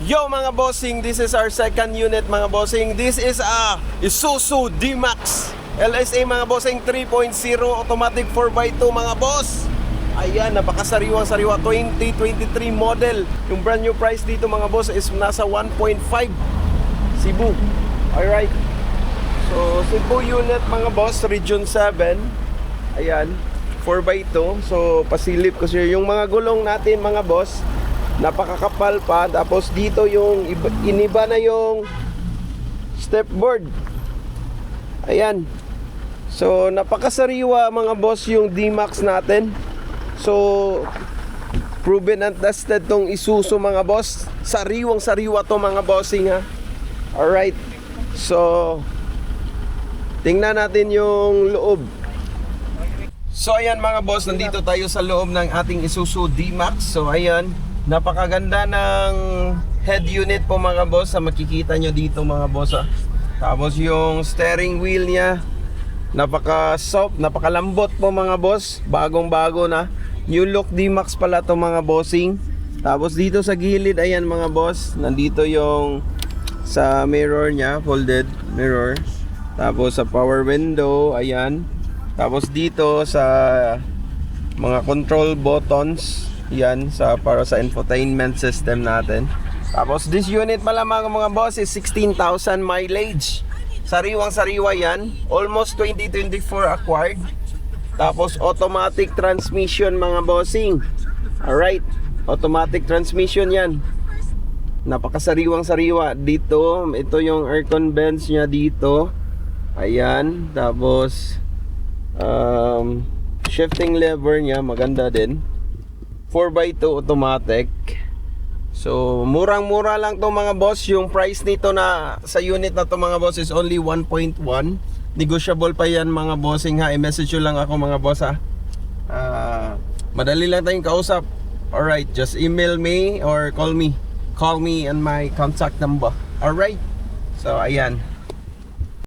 Yo mga bossing, this is our second unit mga bossing. This is a Isuzu D-Max LSA mga bossing 3.0 automatic 4x2 mga boss. Ayan, napakasariwang-sariwa 2023 model. Yung brand new price dito mga boss is nasa 1.5 Cebu. Alright. So Cebu unit mga boss, Region 7. Ayan, 4x2. So pasilip ko siya. Yung mga gulong natin mga boss, napakakapal pa. Tapos dito yung iniba na yung stepboard. Ayan. So napakasariwa mga boss yung D-Max natin. So proven and tested tong Isuzu mga boss. Sariwang sariwa to mga bossing ha. Alright. So tingnan natin yung loob. So ayan mga boss, nandito tayo sa loob ng ating Isuzu D-Max. So ayan, napakaganda ng head unit po mga boss, sa makikita nyo dito mga boss ha. Tapos yung steering wheel niya, napaka soft, napakalambot po mga boss. Bagong bago na. New look D-Max pala to mga bossing. Tapos dito sa gilid, ayan mga boss, nandito yung sa mirror niya, folded mirror. Tapos sa power window, ayan. Tapos dito sa mga control buttons, yan para sa infotainment system natin. Tapos this unit pala mga boss is 16,000 mileage. Sariwang sariwa yan. Almost 2024 acquired. Tapos automatic transmission mga bossing. Alright, automatic transmission yan. Napakasariwang sariwa. Dito, ito yung aircon vents nya dito. Ayan. Tapos shifting lever nya maganda din. 4x2 automatic. So murang-mura lang to mga boss. Yung price nito na sa unit na to mga boss is only 1.1. Negotiable pa yan mga bossing ha. I-message nyo lang ako mga boss ha. Madali lang tayong kausap. Alright, just email me or call me. Call me on my contact number. Alright. So ayan.